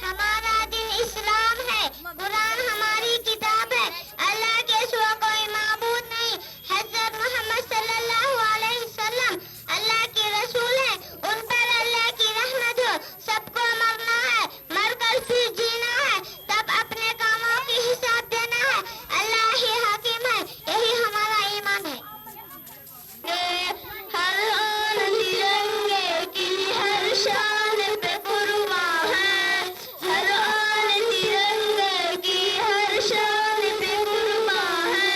हमारा दिन इस्लाम है, कुरान हमारी किताब है। अल्लाह के सिवा कोई माबूद नहीं। हज़रत मोहम्मद सल्लल्लाहु अलैहि वसल्लम अल्लाह के रसूल है। उन पर अल्लाह की रहमत हो। सबको मरना है, मरकर फिर जीना है, तब अपने कामों की हिसाब देना है। अल्लाह ही हाकिम है, यही हमारा ईमान है। हर आन तिरंगे की हर शान पे कुर्बान है। हर आन तिरंगे की हर शान पे कुर्बान है।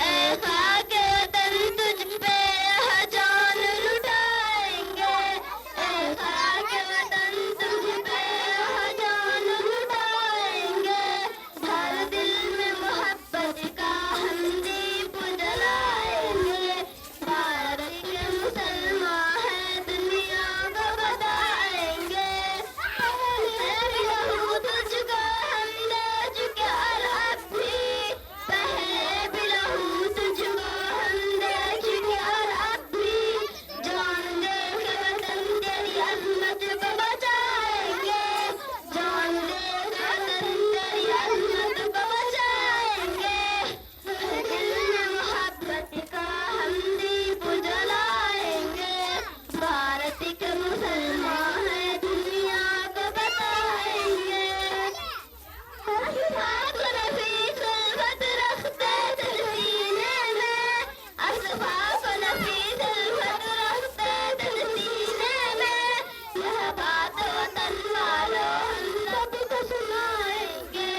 ऐ खाके वतन तुझ पे यह जान लुटाएंगे। ऐ खाके वतन तुझ पे यह जान लुटाएंगे। हर दिल में मोहब्बत का हम दीप जलाएंगे। भारत के मुसलमान हैं, दुनिया को बताएंगे। पहले भी तुझको हम दे चुके और अब भी। पहले भी लहू तुझको हम दे चुके और अब भी। जान दे के वतन तेरी अज़मत को बचाएंगे। जान दे के वतन तेरी अज़मत को बचाएंगे। हर दिल में मोहब्बत का हम दीप जलाएंगे। भारत के मुसलमान हैं, दुनिया को बताएंगे। असफाक नफीस उल्फत रखते दिल सीने में। असफाक नफीस उल्फत रखते दिल सीने में। यह बात वतन वालों हम सबको सुनाएंगे।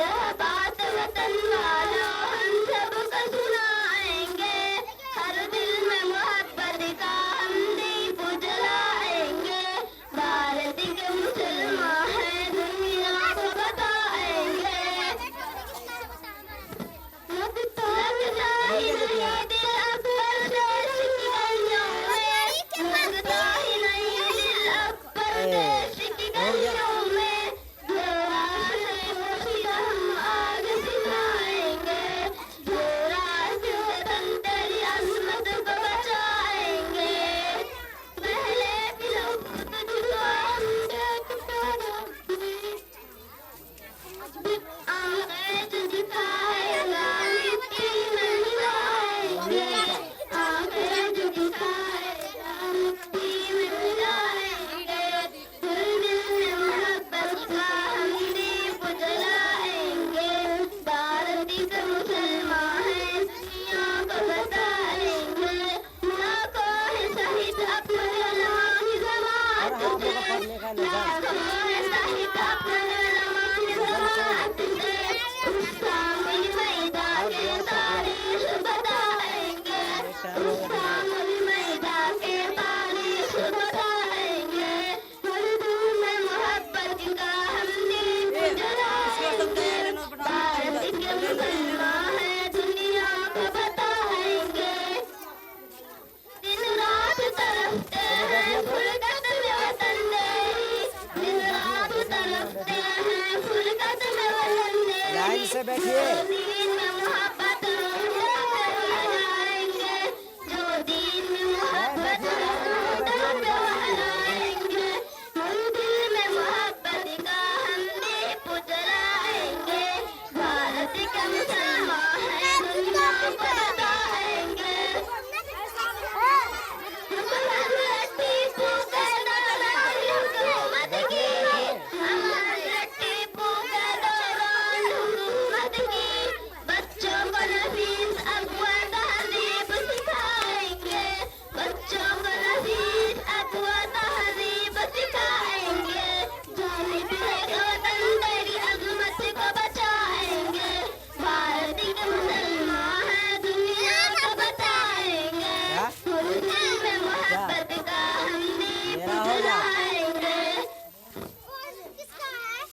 यह बात वतन वालों हम सबको सुनाएंगे। हर दिल में मोहब्बत का हम दीप जलाएंगे। भारत के मुसलमान हैं, दुनिया को बताएंगे। लगता ही नहीं दिल अकबर देश की गलियों में। लगता ही नहीं दिल अकबर देश की गलियों में। जो रास्ते मुश्किल हम आग सिखाएंगे। जो रास्ते वतन तेरी अज़मत को बचाएंगे। पहले भी लोग तुझको हम दे चुके और अब भी। आंखें तुझका है मिट्टी में मिलाएंगे। आंखें तुझका है मिट्टी में मिलाएंगे। हर दिल में मोहब्बत का हम दीप जलाएंगे। भारत के मुसलमान हैं, दुनिया को बताएंगे। लाखों है शहीद अपने उलमा की ज़मात से। लाखों है शहीद अपने उलमा की ज़मात से। उस कामिल मैदान के तारीख बताएंगे। उस कामिल मैदान के तारीख बताएंगे। हर दिल में मोहब्बत का हम दीप जलाएंगे। भारत के मुसलमान हैं, दुनिया को बताएंगे। दिन रात तरफते हैं फुलकत में वतन तेरी। दिन रात तरफते हैं फुलकत में वतन तेरी। लाइन से बैठिए।